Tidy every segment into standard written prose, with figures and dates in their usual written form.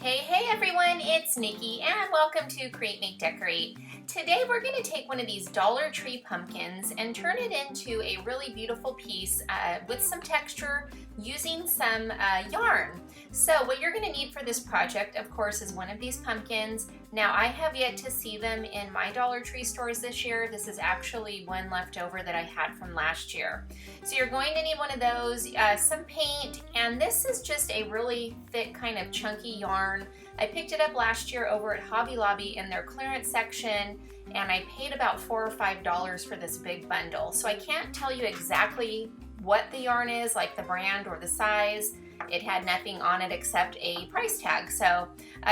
Hey everyone, it's Nikki and welcome to Create, Make, Decorate. Today we're going to take one of these Dollar Tree pumpkins and turn it into a really beautiful piece with some texture using some yarn. So what you're going to need for this project, of course, is one of these pumpkins. Now I have yet to see them in my Dollar Tree stores this year. This is actually one left over that I had from last year. So you're going to need one of those, some paint, and this is just a really thick kind of chunky yarn. I picked it up last year over at Hobby Lobby in their clearance section, and I paid about $4 or $5 for this big bundle. So I can't tell you exactly what the yarn is, like the brand or the size. It had nothing on it except a price tag. So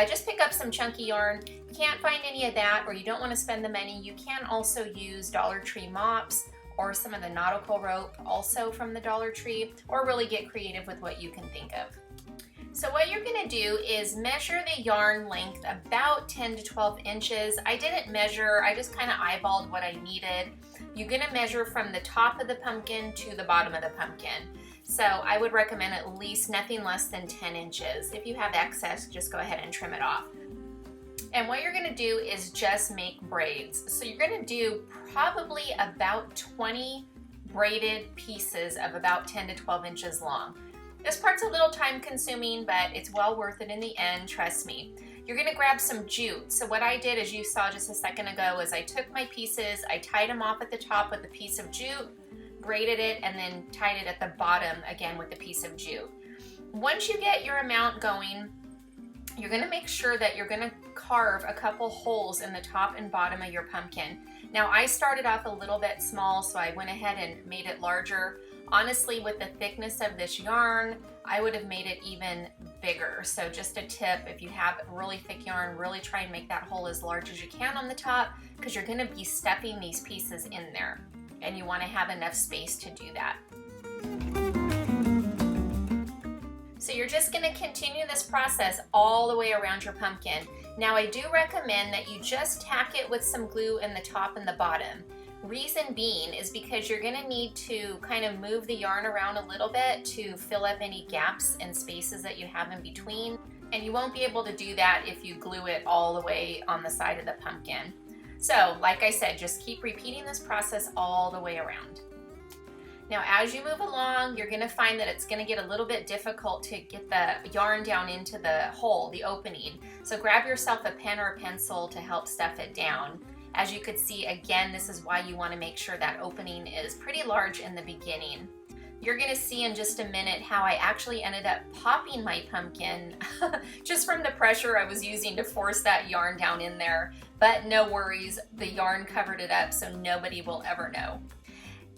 just pick up some chunky yarn. If you can't find any of that, or you don't want to spend the money, you can also use Dollar Tree mops or some of the nautical rope also from the Dollar Tree, or really get creative with what you can think of. So what you're going to do is measure the yarn length about 10 to 12 inches. I didn't measure, I just kind of eyeballed what I needed. You're going to measure from the top of the pumpkin to the bottom of the pumpkin. So I would recommend at least nothing less than 10 inches. If you have excess, just go ahead and trim it off. And what you're going to do is just make braids. So you're going to do probably about 20 braided pieces of about 10 to 12 inches long. This part's a little time consuming, but it's well worth it in the end, trust me. You're gonna grab some jute. So what I did, as you saw just a second ago, is I took my pieces, I tied them off at the top with a piece of jute, braided it, and then tied it at the bottom again with a piece of jute. Once you get your amount going, you're gonna make sure that you're gonna carve a couple holes in the top and bottom of your pumpkin. Now I started off a little bit small, so I went ahead and made it larger. Honestly, with the thickness of this yarn, I would have made it even bigger. So just a tip, if you have really thick yarn, really try and make that hole as large as you can on the top, because you're gonna be stuffing these pieces in there, and you wanna have enough space to do that. So you're just gonna continue this process all the way around your pumpkin. Now I do recommend that you just tack it with some glue in the top and the bottom. Reason being is because you're gonna need to kind of move the yarn around a little bit to fill up any gaps and spaces that you have in between. And you won't be able to do that if you glue it all the way on the side of the pumpkin. So like I said, just keep repeating this process all the way around. Now as you move along, you're gonna find that it's gonna get a little bit difficult to get the yarn down into the hole, the opening. So grab yourself a pen or a pencil to help stuff it down. As you could see, again, this is why you want to make sure that opening is pretty large in the beginning. You're going to see in just a minute how I actually ended up popping my pumpkin just from the pressure I was using to force that yarn down in there. But no worries, the yarn covered it up so nobody will ever know.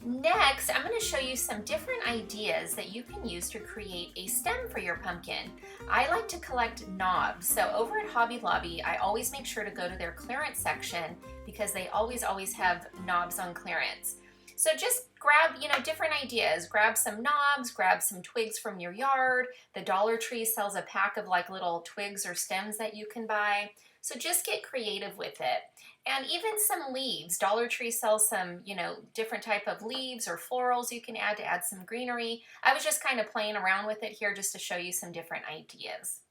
Next, I'm going to show you some different ideas that you can use to create a stem for your pumpkin. I like to collect knobs, so over at Hobby Lobby, I always make sure to go to their clearance section because they always have knobs on clearance. So just grab, different ideas. Grab some knobs, grab some twigs from your yard. The Dollar Tree sells a pack of like little twigs or stems that you can buy. So just get creative with it. And even some leaves. Dollar Tree sells some, different type of leaves or florals you can add to add some greenery. I was just kind of playing around with it here just to show you some different ideas.